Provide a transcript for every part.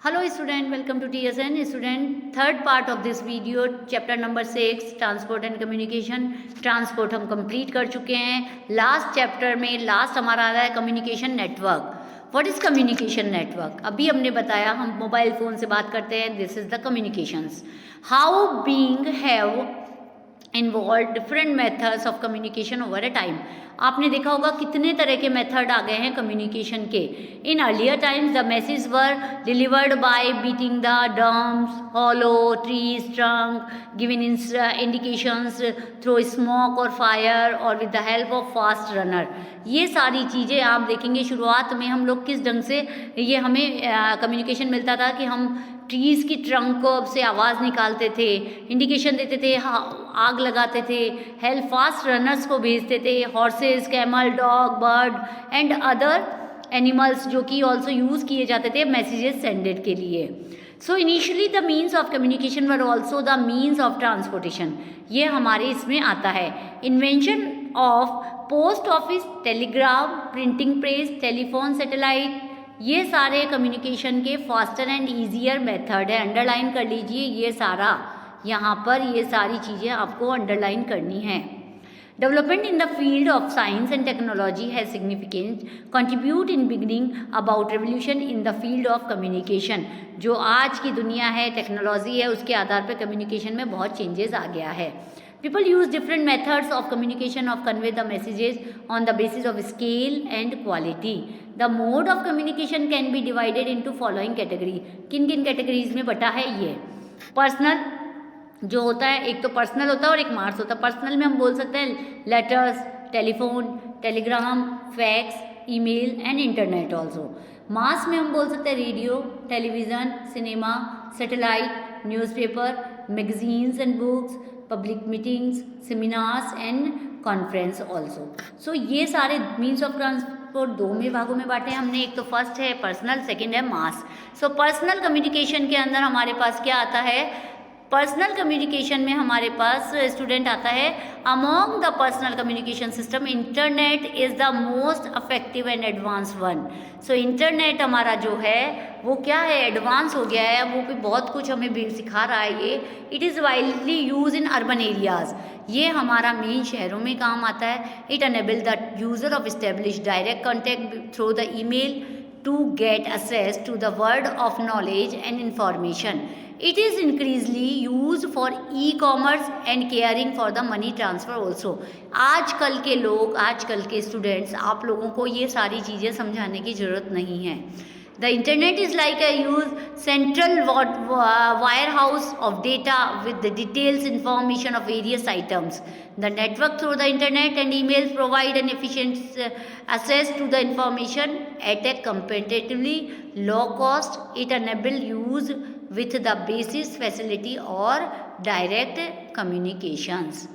Hello student, welcome to TSN. Student, third part of this video, chapter number 6, transport and communication. Transport हम complete कर चुके हैं. Last chapter में last हमारा आ रहा है communication network. What is communication network? अभी हमने बताया हम मोबाइल फ़ोन से बात करते हैं. This is the communications. How being have involve different methods of communication over a time. आपने देखा होगा कितने तरह के मेथड आ गए हैं कम्युनिकेशन के. In earlier times the message were delivered by beating the drums, hollow trees trunk, giving indications through smoke और फायर और with the help of fast runner. ये सारी चीज़ें आप देखेंगे. शुरुआत में हम लोग किस ढंग से ये हमें कम्युनिकेशन मिलता था कि हम ट्रीज़ की ट्रंक से आवाज़ निकालते थे, इंडिकेशन देते थे, आग लगाते थे, हेल्प फास्ट रनर्स को भेजते थे, horses, camel, dog, bird and other animals जो कि ऑल्सो यूज़ किए जाते थे मैसेजेस सेंडेड के लिए. So initially the means of communication were also the means of transportation. ये हमारे इसमें आता है. Invention of post office, telegraph, printing press, telephone, satellite, ये सारे कम्युनिकेशन के फास्टर एंड ईजियर मेथड है. अंडरलाइन कर लीजिए ये सारा, यहाँ पर ये सारी चीज़ें आपको अंडरलाइन करनी है. Development in the field of science and technology has significant contribute in beginning about revolution in the field of communication. जो आज की दुनिया है, टेक्नोलॉजी है, उसके आधार पर कम्युनिकेशन में बहुत चेंजेस आ गया है. People use different methods of communication of convey the messages on the basis of scale and quality. The mode of communication can be divided into following category. किन किन कैटेगरीज में बटा है ये? पर्सनल जो होता है, एक तो पर्सनल होता है और एक मास होता है. पर्सनल में हम बोल सकते हैं letters, telephone, telegram, fax, email and internet also. Mass में हम बोल सकते हैं radio, television, cinema, satellite, newspaper, magazines and books, public meetings, seminars and conference also. So ये सारे मीन्स ऑफ ट्रांसपोर्ट दो में भागों में बांटे हमने. एक तो फर्स्ट है पर्सनल, सेकंड है मास. सो पर्सनल कम्युनिकेशन के अंदर हमारे पास क्या आता है? पर्सनल कम्युनिकेशन में हमारे पास स्टूडेंट आता है among the personal communication system internet is the most effective and advance one. So internet हमारा जो है वो क्या है, एडवांस हो गया है. वो भी बहुत कुछ हमें भी सिखा रहा है ये. It is widely use in urban areas. ये हमारा मेन शहरों में काम आता है. It enable the user of establish direct contact through the email to get access to the world of knowledge and information. It is increasingly used for e-commerce and caring for the money transfer also. आजकल के लोग, आजकल के students, आप लोगों को ये सारी चीज़ें समझाने की ज़रूरत नहीं है. The internet is like a huge central warehouse of data with the details information of various items. The network through the internet and emails provide an efficient access to the information at a comparatively low cost. It enables use with the basis facility or direct communications.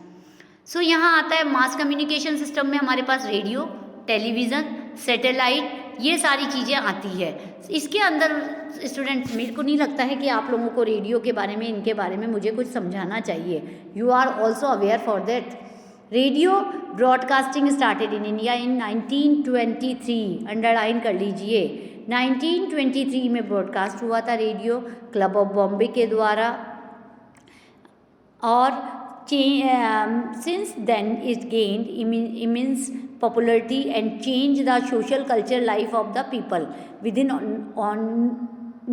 So यहाँ आता है mass communication system में हमारे पास radio, television, satellite, ये सारी चीज़ें आती है. इसके अंदर स्टूडेंट, मेरे को नहीं लगता है कि आप लोगों को रेडियो के बारे में, इनके बारे में मुझे कुछ समझाना चाहिए. You are also aware for that. Radio broadcasting started in India in 1923. Underline कर लीजिए, 1923 में ब्रॉडकास्ट हुआ था रेडियो क्लब ऑफ बॉम्बे के द्वारा. और since then it gained immense popularity and changed the social culture life of the people. Within on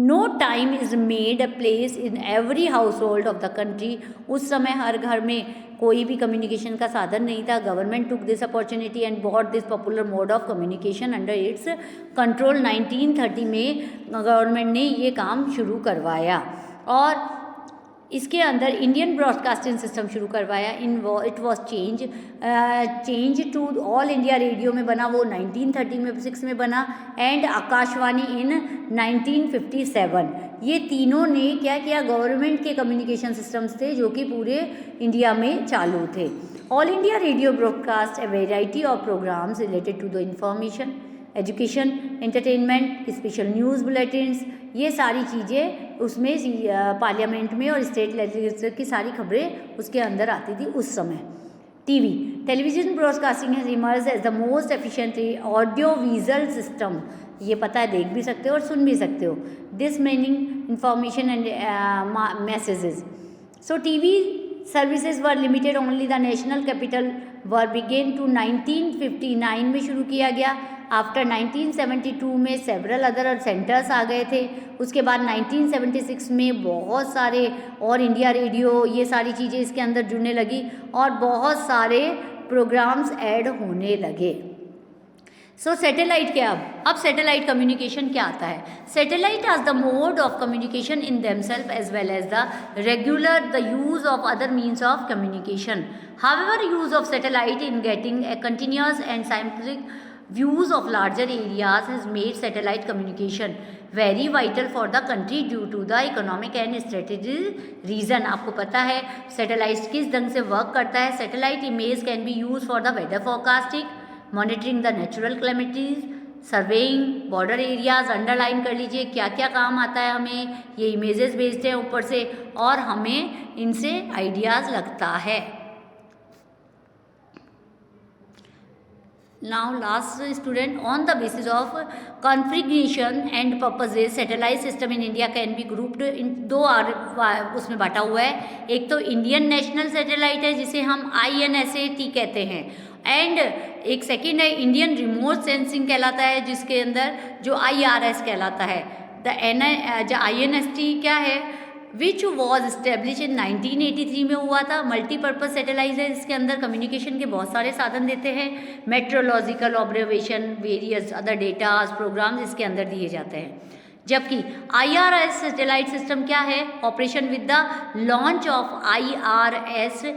no time is made a place in every household of the country. उस समय हर घर में कोई भी communication का साधन नहीं था. Government took this opportunity and brought this popular mode of communication under its control. 1930 में गवर्नमेंट ने ये काम शुरू करवाया और इसके अंदर इंडियन ब्रॉडकास्टिंग सिस्टम शुरू करवाया. It was change to all India radio में बना, वो 1936 में बना, एंड आकाशवाणी इन 1957. ये तीनों ने क्या किया? गवर्नमेंट के कम्युनिकेशन सिस्टम्स थे जो कि पूरे इंडिया में चालू थे. All India radio broadcast a variety of programs related to the information, education, entertainment, special news bulletins. ये सारी चीज़ें उसमें पार्लियामेंट में और स्टेट लेजिस्लेचर की सारी खबरें उसके अंदर आती थी उस समय. Television broadcasting has emerge as the most efficient audio visual system. ये पता है, देख भी सकते हो और सुन भी सकते हो। This meaning information and messages. So TV services were limited only. The national capital were began to 1959 में शुरू किया गया। आफ्टर 1972 में सेवरल अदर सेंटर्स आ गए थे। उसके बाद 1976 में बहुत सारे और इंडिया रेडियो, ये सारी चीज़ें इसके अंदर जुड़ने लगी और बहुत सारे प्रोग्राम्स ऐड होने लगे। सो सैटेलाइट क्या, अब सैटेलाइट कम्युनिकेशन क्या आता है? Satellite as the mode of communication in themselves as well as the regular the use of other means of communication. However use of satellite in getting a continuous and scientific views of larger areas has made satellite communication very vital for the country due to the economic and strategic reason। आपको पता है satellite किस ढंग से work करता है। Satellite image can be use for the weather forecasting, monitoring the natural calamities, surveying border areas. Underline कर लीजिए क्या क्या काम आता है हमें, ये इमेजेस भेजते हैं ऊपर से और हमें इनसे आइडियाज़ लगता है। Now last student, on the basis of configuration and purposes satellite system in India can be grouped in दो उसमें बांटा हुआ है। एक तो इंडियन नेशनल सैटेलाइट है जिसे हम INSAT कहते हैं, एंड एक सेकेंड है इंडियन रिमोट सेंसिंग कहलाता है जिसके अंदर जो IRS कहलाता है। द INST क्या है, विच वॉज इस्टेब्लिश इन 1983 में हुआ था। मल्टीपर्पज़ सैटेलाइट है, इसके अंदर कम्युनिकेशन के बहुत सारे साधन देते हैं। Meteorological observation, various other datas, programs इसके अंदर दिए जाते हैं। जबकि IRS सैटेलाइट सिस्टम क्या है, operation with the launch of IRS-IA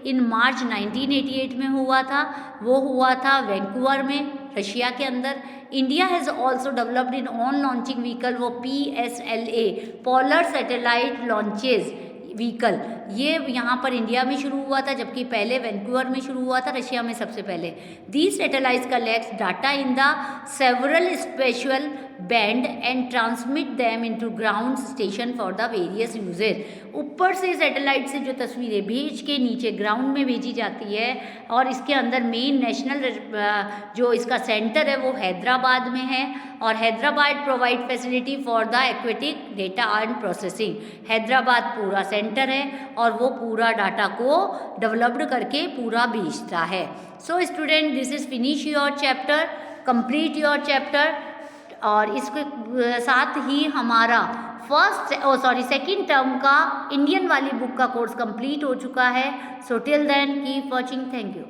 इन मार्च 1988 में हुआ था। वो हुआ था वैंकूवर में, रशिया के अंदर। India has also developed in on launching vehicle, वो PSLA polar satellite launches vehicle, ये यहाँ पर इंडिया में शुरू हुआ था, जबकि पहले वैंकूवर में शुरू हुआ था, रशिया में सबसे पहले। These satellites collect data in the several special band and transmit them into ground station for the various uses. ऊपर से सैटेलाइट से जो तस्वीरें भेज के नीचे ग्राउंड में भेजी जाती है, और इसके अंदर मेन नेशनल जो इसका सेंटर है वो हैदराबाद में है, और Hyderabad provide facility for the aquatic data and processing. Hyderabad पूरा सेंटर है और वो पूरा डाटा को डेवलप्ड करके पूरा भेजता है। So student, this is finish your chapter, complete your chapter. और इसके साथ ही हमारा सेकेंड टर्म का इंडियन वाली बुक का कोर्स कंप्लीट हो चुका है। So till then keep watching, thank you.